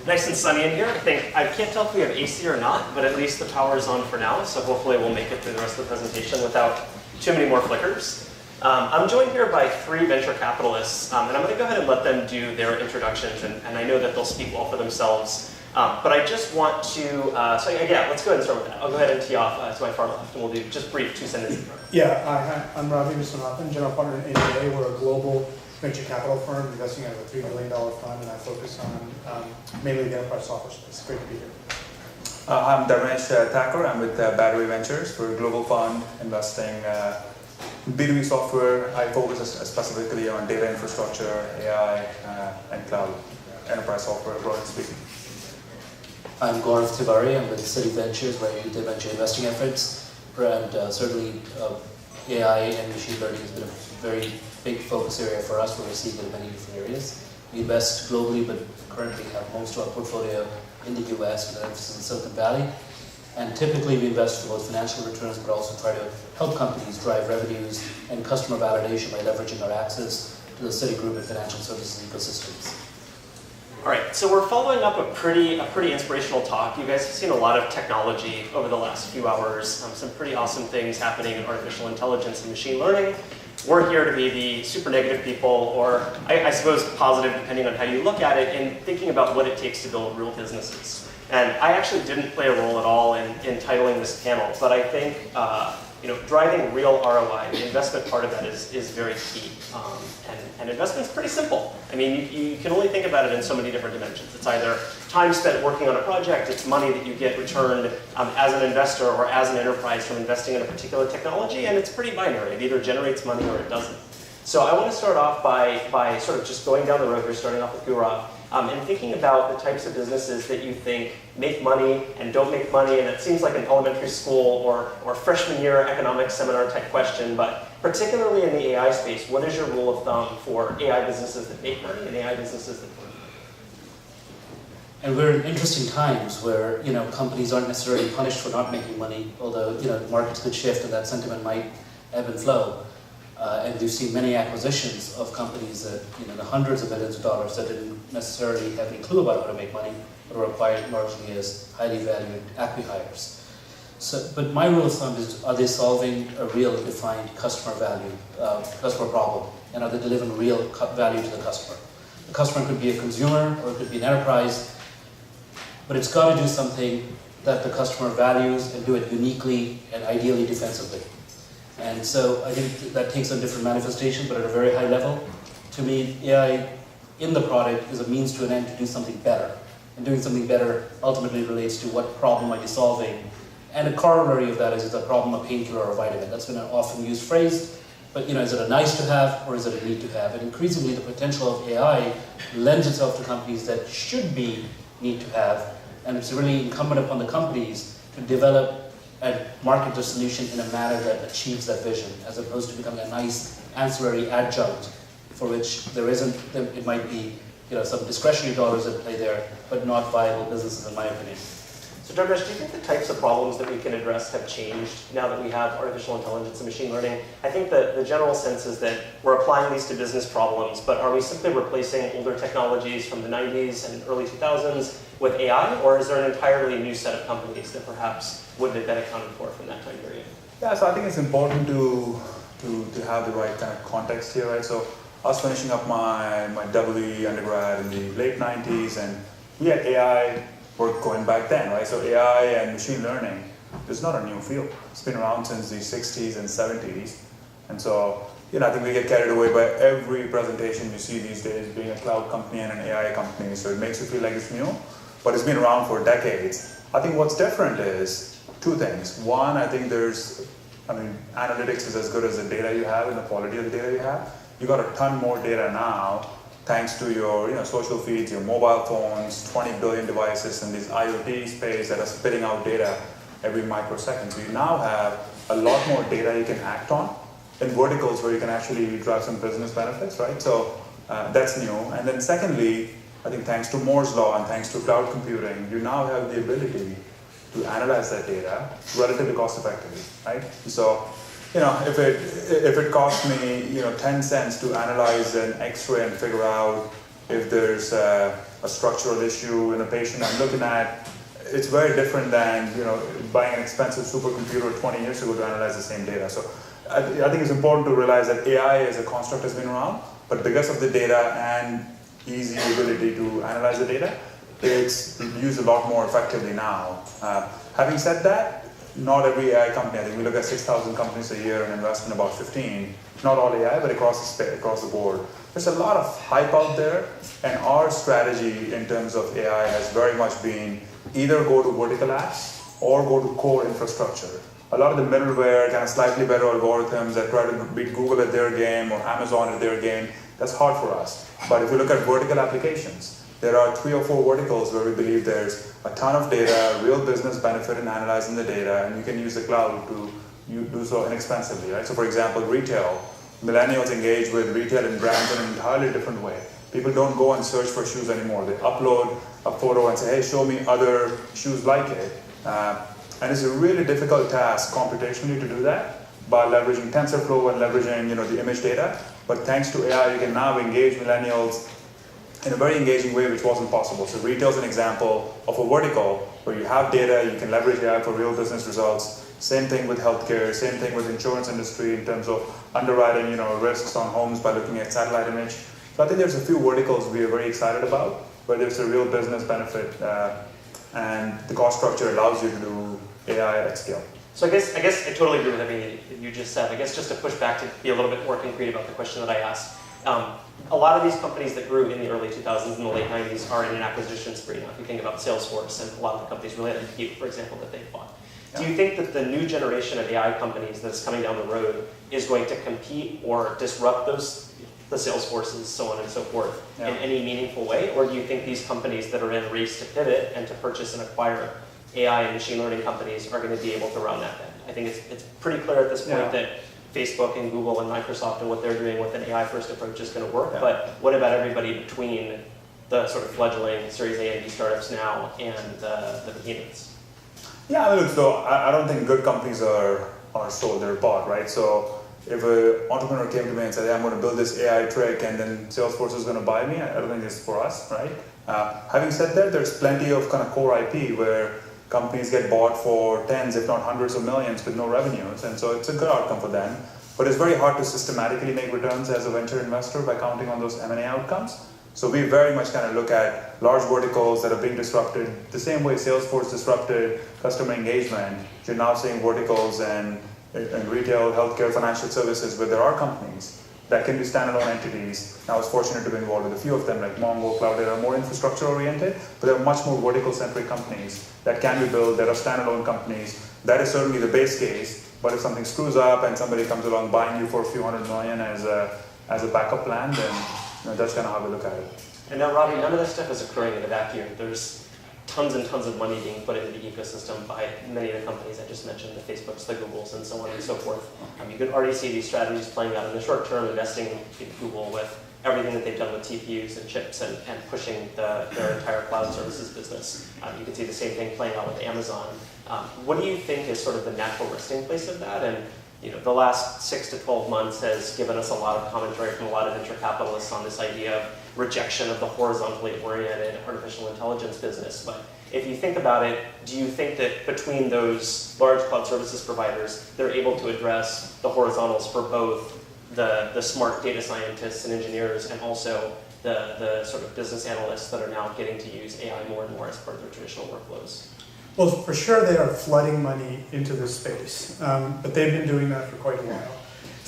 Nice and sunny in here. I can't tell if we have AC or not, but at least the power is on for now, so hopefully we'll make it through the rest of the presentation without too many more flickers. I'm joined here by 3 venture capitalists, and I'm going to go ahead and let them do their introductions, and I know that they'll speak well for themselves. But I just want to, let's go ahead and start with that. I'll go ahead and tee off to my far left, and we'll do just brief 2 sentences. Yeah, I'm Ravi Viswanathan, general partner in ADA. We're a global venture capital firm investing out of a $3 billion fund, and I focus on mainly the enterprise software space. Great to be here. I'm Dharmesh Thakur. I'm with Battery Ventures. We're a global fund investing in B2B software. I focus specifically on data infrastructure, AI, and cloud enterprise software, broadly speaking. I'm Gaurav Tewari. I'm with City Ventures, where I lead the venture investing efforts. And certainly AI and machine learning has been a very big focus area for us, where we're seeing it in many different areas. We invest globally, but currently have most of our portfolio in the US with an emphasis in Silicon Valley. And typically we invest for both financial returns, but also try to help companies drive revenues and customer validation by leveraging our access to the Citigroup and financial services ecosystems. All right, so we're following up a pretty inspirational talk. You guys have seen a lot of technology over the last few hours, some pretty awesome things happening in artificial intelligence and machine learning. We're here to be the super negative people, or I suppose positive, depending on how you look at it, in thinking about what it takes to build real businesses. And I actually didn't play a role at all in titling this panel, but I think driving real ROI, the investment part of that is very key. And investment's pretty simple. I mean, you can only think about it in so many different dimensions. It's either time spent working on a project, it's money that you get returned as an investor or as an enterprise from investing in a particular technology, and it's pretty binary. It either generates money or it doesn't. So I want to start off by sort of just going down the road here, starting off with Gaurav, and thinking about the types of businesses that you think make money and don't make money, and it seems like an elementary school or freshman year economics seminar type question, but particularly in the AI space, what is your rule of thumb for AI businesses that make money and AI businesses that don't make money? And we're in interesting times where companies aren't necessarily punished for not making money, although the markets could shift and that sentiment might ebb and flow. And we've seen many acquisitions of companies that, the hundreds of millions of dollars that didn't necessarily have any clue about how to make money, but were acquired largely as highly valued acqui-hires. So, but my rule of thumb is, are they solving a real defined customer problem? And are they delivering real value to the customer? The customer could be a consumer or it could be an enterprise, but it's got to do something that the customer values and do it uniquely and ideally defensively. And so I think that takes on different manifestations, but at a very high level. To me, AI in the product is a means to an end to do something better. And doing something better ultimately relates to what problem are you solving. And a corollary of that is a problem, a painkiller, or a vitamin. That's been an often used phrase, but is it a nice to have or is it a need to have? And increasingly the potential of AI lends itself to companies that should be need to have. And it's really incumbent upon the companies to develop and market the solution in a manner that achieves that vision, as opposed to becoming a nice ancillary adjunct for which it might be some discretionary dollars at play there, but not viable businesses in my opinion. So Dharmesh, do you think the types of problems that we can address have changed now that we have artificial intelligence and machine learning? I think the general sense is that we're applying these to business problems, but are we simply replacing older technologies from the 90s and early 2000s with AI, or is there an entirely new set of companies that perhaps wouldn't have been accounted for from that time period? Yeah, so I think it's important to have the right kind of context here, right? So I was finishing up my WE undergrad in the late 90s, and we had AI work going back then, right? So AI and machine learning is not a new field. It's been around since the 60s and 70s. And so, I think we get carried away by every presentation you see these days being a cloud company and an AI company. So it makes you feel like it's new, but it's been around for decades. I think what's different is 2 things. One, I think analytics is as good as the data you have and the quality of the data you have. You got a ton more data now, thanks to your social feeds, your mobile phones, 20 billion devices in this IoT space that are spitting out data every microsecond. So you now have a lot more data you can act on in verticals where you can actually drive some business benefits, right? So that's new. And then secondly, I think thanks to Moore's law and thanks to cloud computing, you now have the ability to analyze that data relatively cost effectively, right? So if it costs me 10 cents to analyze an X-ray and figure out if there's a structural issue in a patient I'm looking at, it's very different than buying an expensive supercomputer 20 years ago to analyze the same data. So I think it's important to realize that AI as a construct has been around, but because of the data and easy ability to analyze the data, it's used a lot more effectively now. Having said that, not every AI company, I think we look at 6,000 companies a year and invest in about 15, not all AI, but across the board. There's a lot of hype out there, and our strategy in terms of AI has very much been either go to vertical apps or go to core infrastructure. A lot of the middleware, kind of slightly better algorithms that try to beat Google at their game or Amazon at their game, that's hard for us. But if you look at vertical applications, there are 3 or 4 verticals where we believe there's a ton of data, real business benefit in analyzing the data, and you can use the cloud to do so inexpensively, right? So for example, retail. Millennials engage with retail and brands in an entirely different way. People don't go and search for shoes anymore. They upload a photo and say, hey, show me other shoes like it. And it's a really difficult task computationally to do that by leveraging TensorFlow and leveraging the image data. But thanks to AI, you can now engage millennials in a very engaging way which wasn't possible. So retail is an example of a vertical where you have data, you can leverage AI for real business results. Same thing with healthcare, same thing with insurance industry in terms of underwriting risks on homes by looking at satellite image. So I think there's a few verticals we are very excited about where there's a real business benefit and the cost structure allows you to do AI at scale. So I guess I totally agree with everything you just said. I guess just to push back to be a little bit more concrete about the question that I asked. A lot of these companies that grew in the early 2000s and the late 90s are in an acquisition spree now. If you think about Salesforce and a lot of the companies related to you, for example, that they've bought. Do you think that the new generation of AI companies that's coming down the road is going to compete or disrupt the Salesforces, so on and so forth, in any meaningful way? Or do you think these companies that are in a race to pivot and to purchase and acquire AI and machine learning companies are going to be able to run that bend? I think it's pretty clear at this point that Facebook and Google and Microsoft and what they're doing with an AI-first approach is going to work. But what about everybody between the sort of fledgling Series A and B startups now and the behemoths? Yeah, look, so I don't think good companies are sold, they're bought, right? So if an entrepreneur came to me and said, hey, I'm going to build this AI trick and then Salesforce is going to buy me, I don't think it's for us, right? Having said that, there's plenty of kind of core IP where companies get bought for tens, if not hundreds of millions with no revenues, and so it's a good outcome for them. But it's very hard to systematically make returns as a venture investor by counting on those M&A outcomes. So we very much kind of look at large verticals that are being disrupted the same way Salesforce disrupted customer engagement. You're now seeing verticals and retail, healthcare, financial services where there are companies that can be standalone entities. I was fortunate to be involved with a few of them like Mongo, Cloudera, more infrastructure oriented, but there are much more vertical centric companies that can be built, that are standalone companies. That is certainly the base case, but if something screws up and somebody comes along buying you for a few $100 million as a backup plan, then that's kind of how we look at it. And now, Ravi, none of this stuff is occurring in a vacuum. There's tons and tons of money being put into the ecosystem by many of the companies I just mentioned, the Facebooks, the Googles, and so on and so forth. You can already see these strategies playing out in the short term, investing in Google with everything that they've done with TPUs and chips and pushing their entire cloud services business. You can see the same thing playing out with Amazon. What do you think is sort of the natural resting place of that? And the last 6 to 12 months has given us a lot of commentary from a lot of venture capitalists on this idea of rejection of the horizontally oriented artificial intelligence business. But if you think about it, do you think that between those large cloud services providers, they're able to address the horizontals for both the smart data scientists and engineers and also the sort of business analysts that are now getting to use AI more and more as part of their traditional workflows? Well, for sure they are flooding money into this space, but they've been doing that for quite a while.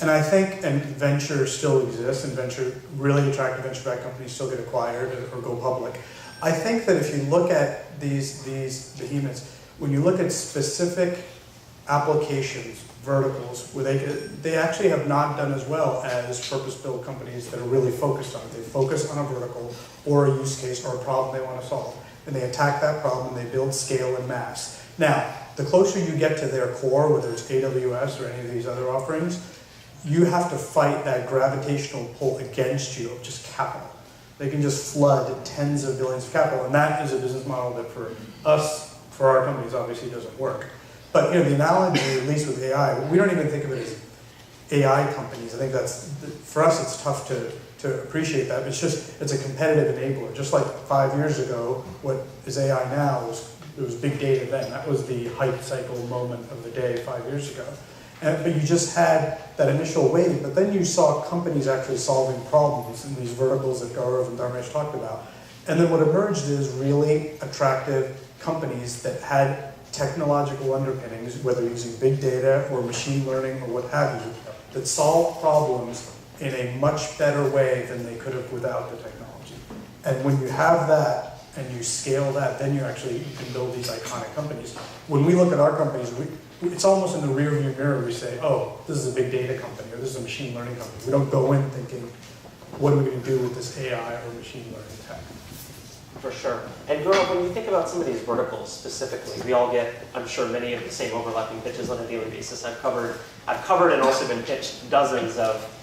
And I think, and venture still exists, and really attractive venture-backed companies still get acquired or go public. I think that if you look at these behemoths, when you look at specific applications, verticals, where they actually have not done as well as purpose-built companies that are really focused on it. They focus on a vertical or a use case or a problem they want to solve. And they attack that problem, they build scale and mass. Now, the closer you get to their core, whether it's AWS or any of these other offerings, you have to fight that gravitational pull against you of just capital. They can just flood tens of billions of capital, and that is a business model that for us, for our companies, obviously doesn't work. But the analogy, at least with AI, we don't even think of it as AI companies. I think for us it's tough to to appreciate that. It's a competitive enabler. Just like 5 years ago, what is AI now it was big data then. That was the hype cycle moment of the day 5 years ago. But you just had that initial wave, but then you saw companies actually solving problems in these verticals that Gaurav and Dharmesh talked about. And then what emerged is really attractive companies that had technological underpinnings, whether using big data or machine learning or what have you, that solved problems in a much better way than they could have without the technology. And when you have that and you scale that, then you can build these iconic companies. When we look at our companies, it's almost in the rearview mirror. We say, oh, this is a big data company, or this is a machine learning company. We don't go in thinking, what are we going to do with this AI or machine learning tech? For sure. And Gaurav, when you think about some of these verticals specifically, we all get, I'm sure, many of the same overlapping pitches on a daily basis. I've covered and also been pitched dozens of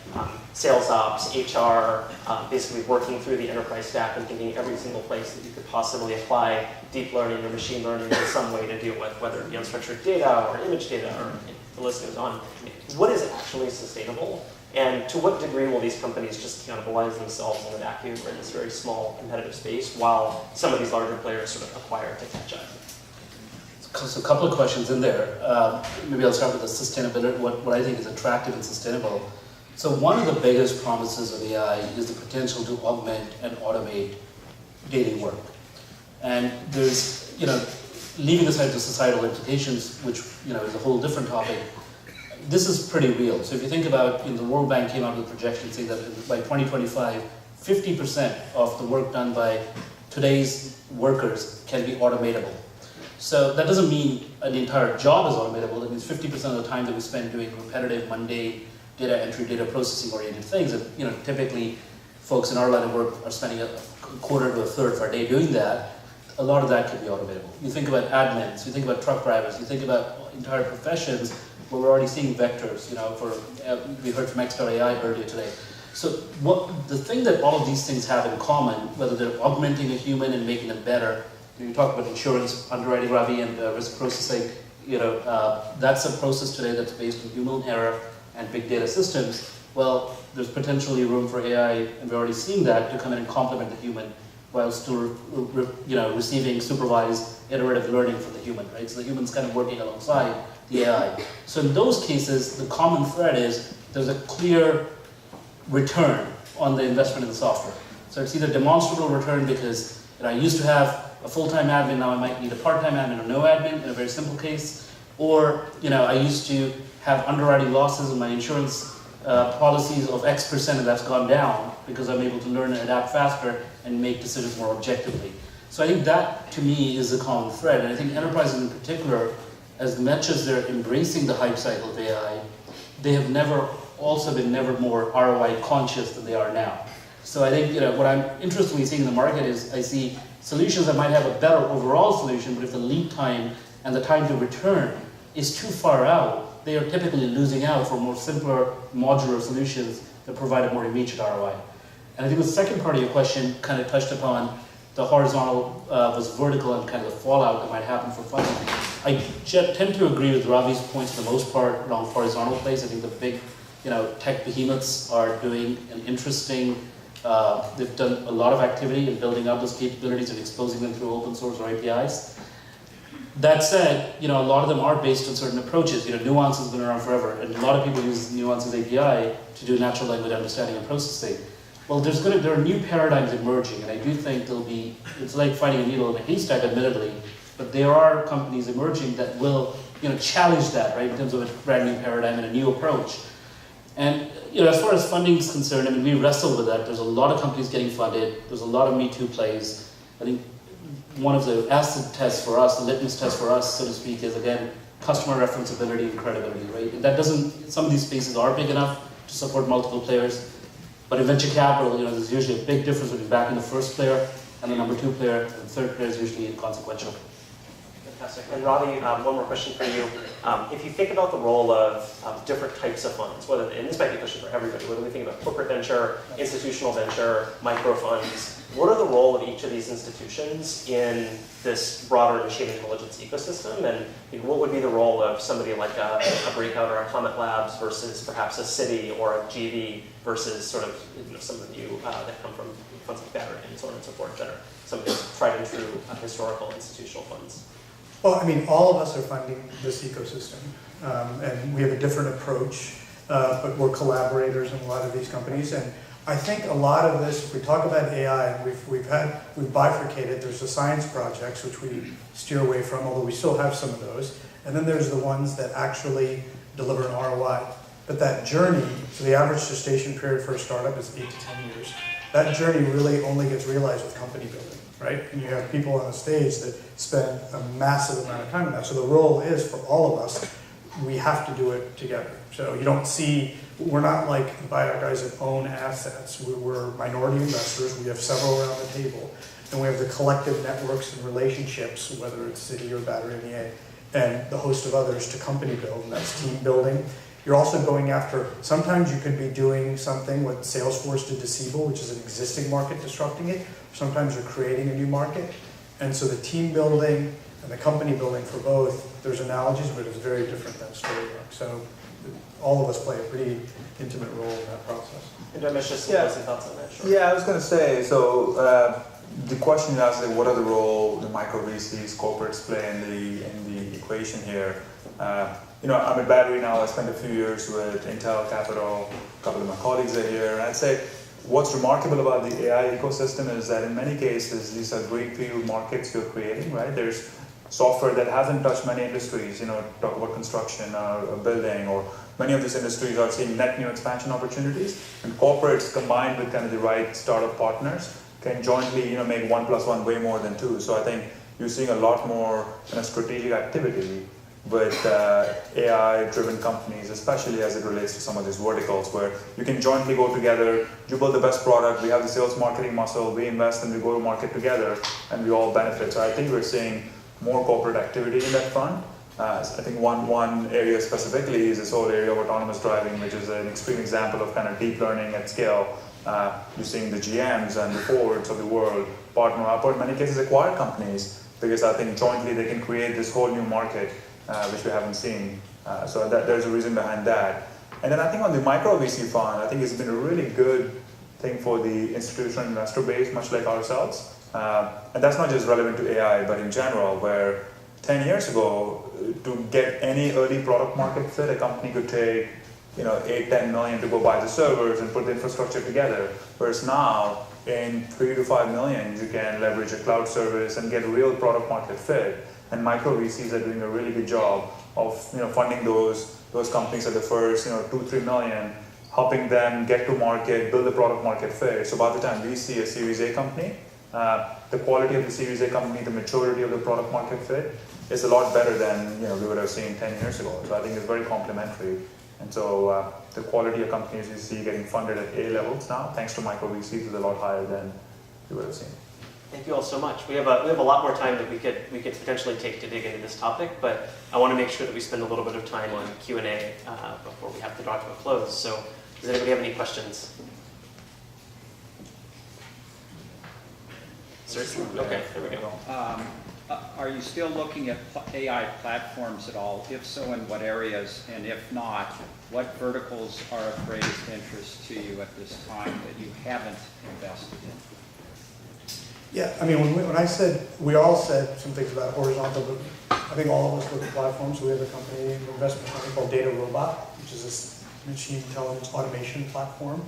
sales ops, HR, basically working through the enterprise stack and thinking every single place that you could possibly apply deep learning or machine learning in some way to deal with, whether it be unstructured data or image data, or the list goes on. What is actually sustainable? And to what degree will these companies just cannibalize themselves in a vacuum or in this very small competitive space while some of these larger players sort of acquire to catch up? So a couple of questions in there. Maybe I'll start with the sustainability, what I think is attractive and sustainable. So one of the biggest promises of AI is the potential to augment and automate daily work. And there's, leaving aside the societal implications, which, is a whole different topic, this is pretty real. So if you think about, the World Bank came out with a projection saying that by 2025, 50% of the work done by today's workers can be automatable. So that doesn't mean the entire job is automatable. It means 50% of the time that we spend doing repetitive, mundane, data entry, data processing oriented things. And typically folks in our line of work are spending a quarter to a third of our day doing that. A lot of that could be automatable. You think about admins, you think about truck drivers, you think about entire professions where we're already seeing vectors. We heard from X.AI earlier today. So the thing that all of these things have in common, whether they're augmenting a human and making them better, you talk about insurance, underwriting, Ravi, and risk processing, that's a process today that's based on human error and big data systems. Well, there's potentially room for AI, and we're already seeing that, to come in and complement the human while still receiving supervised iterative learning from the human, right? So the human's kind of working alongside the AI. So in those cases, the common thread is there's a clear return on the investment in the software. So it's either demonstrable return because I used to have a full-time admin, now I might need a part-time admin or no admin in a very simple case, or I used to have underwriting losses in my insurance policies of X% and that's gone down because I'm able to learn and adapt faster and make decisions more objectively. So I think that, to me, is the common thread. And I think enterprises in particular, as much as they're embracing the hype cycle of AI, they have never been more ROI conscious than they are now. So I think what I'm interestingly seeing in the market is I see solutions that might have a better overall solution, but if the lead time and the time to return is too far out, they are typically losing out for more simpler modular solutions that provide a more immediate ROI. And I think the second part of your question kind of touched upon the horizontal versus vertical and kind of the fallout that might happen for funding. I tend to agree with Ravi's points for the most part around horizontal plays. I think the big tech behemoths are doing an interesting, they've done a lot of activity in building up those capabilities and exposing them through open source or APIs. That said, a lot of them are based on certain approaches. Nuance has been around forever, and a lot of people use Nuance's API to do natural language understanding and processing. Well, there are new paradigms emerging, and I do think it's like finding a needle in a haystack, admittedly, but there are companies emerging that will, challenge that, right, in terms of a brand new paradigm and a new approach. And, as far as funding is concerned, we wrestle with that. There's a lot of companies getting funded. There's a lot of Me Too plays. I think one of the acid tests for us, the litmus test for us, so to speak, is, again, customer referenceability and credibility, right? And that some of these spaces are big enough to support multiple players, but in venture capital, there's usually a big difference between backing the first player and the number two player, and the third player is usually inconsequential. Fantastic. And Ravi, one more question for you. If you think about the role of different types of funds, whether, and this might be a question for everybody, whether we think about corporate venture, institutional venture, micro funds, what are the role of each of these institutions in this broader machine intelligence ecosystem? And what would be the role of somebody like a Breakout or a Comet Labs versus perhaps a Citi or a GV versus sort of some of you that come from funds like Battery and so on and so forth that are some of these tried and true historical institutional funds? Well, I mean, all of us are funding this ecosystem, and we have a different approach, but we're collaborators in a lot of these companies. And I think a lot of this, if we talk about AI, we've bifurcated. There's the science projects, which we steer away from, although we still have some of those. And then there's the ones that actually deliver an ROI. But that journey, so the average gestation period for a startup is 8 to 10 years. That journey really only gets realized with company building, right? And you have people on the stage that spend a massive amount of time on that. So the role is for all of us, we have to do it together. So you don't see, we're not like the buyout guys that own assets. We're minority investors. We have several around the table. And we have the collective networks and relationships, whether it's Citi or Battery MEA, and the host of others to company build, and that's team building. You're also going after, sometimes you could be doing something what Salesforce did to Siebel, which is an existing market disrupting it. Sometimes you're creating a new market. And so the team building and the company building for both, there's analogies, but it's very different than story work. So all of us play a pretty intimate role in that process. And Ramesh, just some closing thoughts on that? Sure. Yeah, I was going to say, so the question you asked, what are the role the micro VCs, corporates play in the equation here? I'm at Battery now. I spent a few years with Intel Capital. A couple of my colleagues are here. And I'd say what's remarkable about the AI ecosystem is that in many cases, these are greenfield markets you're creating, right? There's software that hasn't touched many industries, talk about construction or building, or many of these industries are seeing net new expansion opportunities. And corporates combined with kind of the right startup partners can jointly, make 1 + 1 way more than 2. So I think you're seeing a lot more kind of strategic activity with AI-driven companies, especially as it relates to some of these verticals where you can jointly go together, you build the best product, we have the sales marketing muscle, we invest and we go to market together, and we all benefit. So I think we're seeing more corporate activity in that front. I think one area specifically is this whole area of autonomous driving, which is an extreme example of kind of deep learning at scale. You're seeing the GMs and the Fords of the world partner up, or in many cases acquire companies, because I think jointly they can create this whole new market which we haven't seen. So there's a reason behind that. And then I think on the micro VC fund, I think it's been a really good thing for the institutional investor base, much like ourselves. And that's not just relevant to AI, but in general, where 10 years ago, to get any early product market fit, a company could take 8-10 million to go buy the servers and put the infrastructure together. Whereas now, in 3 to 5 million, you can leverage a cloud service and get real product market fit. And micro VCs are doing a really good job of funding those companies at the first 2-3 million, helping them get to market, build a product market fit. So by the time we see a Series A company, the quality of the Series A company, the maturity of the product market fit is a lot better than we would have seen 10 years ago. So I think it's very complementary. And so the quality of companies you see getting funded at A levels now, thanks to micro VCs, is a lot higher than you would have seen. Thank you all so much. We have a lot more time that we could potentially take to dig into this topic, but I want to make sure that we spend a little bit of time on Q&A before we have to draw to a close. So does anybody have any questions? Seriously? Okay, there we go. Are you still looking at AI platforms at all? If so, in what areas? And if not, what verticals are of greatest interest to you at this time that you haven't invested in? Yeah, I mean, when I said, we all said some things about horizontal, but I think all of us look at platforms. So we have a company, an investment company called Data Robot, which is this machine intelligence automation platform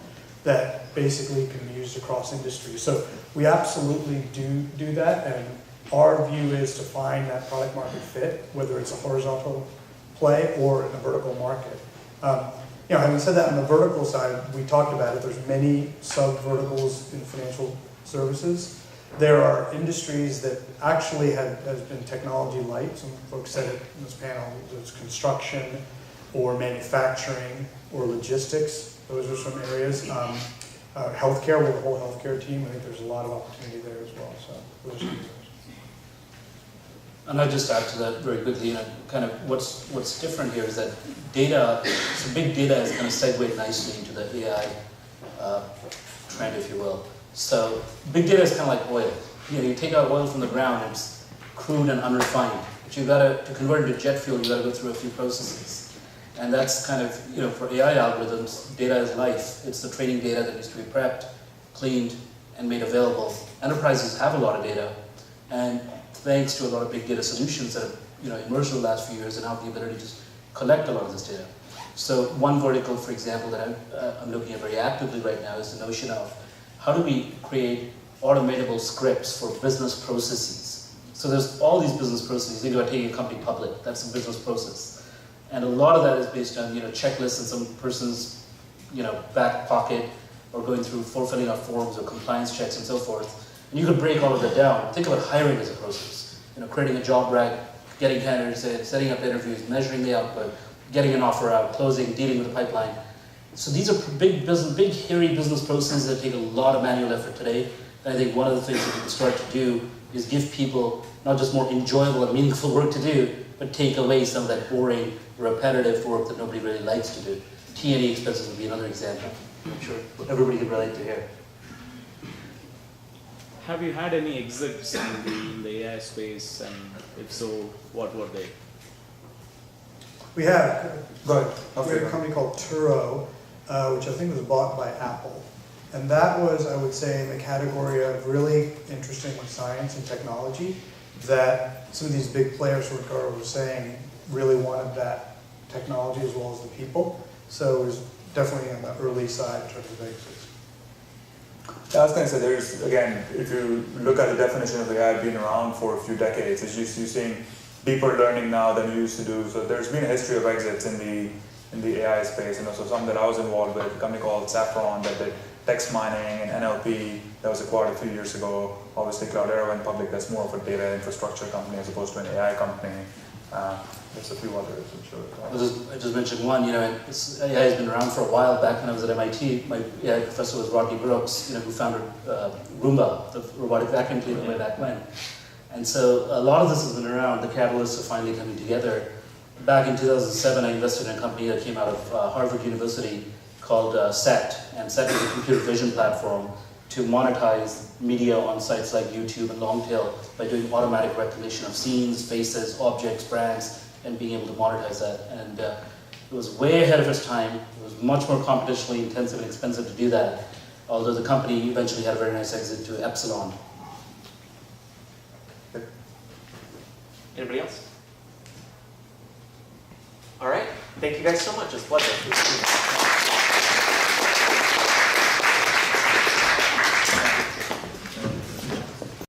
that basically can be used across industries. So we absolutely do that, and our view is to find that product market fit, whether it's a horizontal play or in a vertical market. Having said that, on the vertical side, we talked about it. There's many sub-verticals in financial services. There are industries that actually has been technology light. Some folks said it in this panel. There's construction or manufacturing or logistics. Those are some areas. Healthcare, we have a whole healthcare team. I think there's a lot of opportunity there as well. So those are some areas. And I'll just add to that very quickly. Kind of what's different here is that data. So big data is going to segue nicely into the AI trend, if you will. So big data is kind of like oil. You take out oil from the ground, it's crude and unrefined. But to convert it to jet fuel, you got to go through a few processes. And that's kind of, for AI algorithms, data is life. It's the training data that needs to be prepped, cleaned, and made available. Enterprises have a lot of data, and thanks to a lot of big data solutions that have emerged over the last few years and have the ability to just collect a lot of this data. So one vertical, for example, that I'm looking at very actively right now is the notion of how do we create automatable scripts for business processes. So there's all these business processes. Think about taking a company public. That's a business process. And a lot of that is based on checklists in some person's back pocket, or going through filling out forms or compliance checks and so forth. And you could break all of that down. Think about hiring as a process. Creating a job rec, getting candidates in, setting up interviews, measuring the output, getting an offer out, closing, dealing with the pipeline. So these are big, hairy business processes that take a lot of manual effort today. And I think one of the things that we can start to do is give people not just more enjoyable and meaningful work to do, but take away some of that boring, repetitive work that nobody really likes to do. T&E expenses would be another example. I'm sure everybody can relate to here. Have you had any exits in the AI space, and if so, what were they? We have. Go ahead. We had a company called Turo, which I think was bought by Apple. And that was, I would say, in the category of really interesting science and technology that some of these big players, what Gaurav was saying, really wanted that technology as well as the people. So it was definitely on the early side in terms of exits. I was going to say, there's, again, if you look at the definition of AI being around for a few decades, it's just you're seeing deeper learning now than you used to do. So there's been a history of exits in the AI space. So some that I was involved with, a company called Saffron that did text mining and NLP that was acquired a few years ago. Obviously, Cloudera went public. That's more of a data infrastructure company as opposed to an AI company. There's a few others, I'm sure. I just mentioned one. AI has been around for a while. Back when I was at MIT, my AI professor was Rodney Brooks, who founded Roomba, the robotic vacuum cleaner, way back when. And so a lot of this has been around. The catalysts are finally coming together. Back in 2007, I invested in a company that came out of Harvard University called SET. And SET is a computer vision platform to monetize media on sites like YouTube and Longtail by doing automatic recognition of scenes, faces, objects, brands, and being able to monetize that. And it was way ahead of its time. It was much more computationally intensive and expensive to do that, although the company eventually had a very nice exit to Epsilon. Anybody else? All right. Thank you guys so much. It's a pleasure.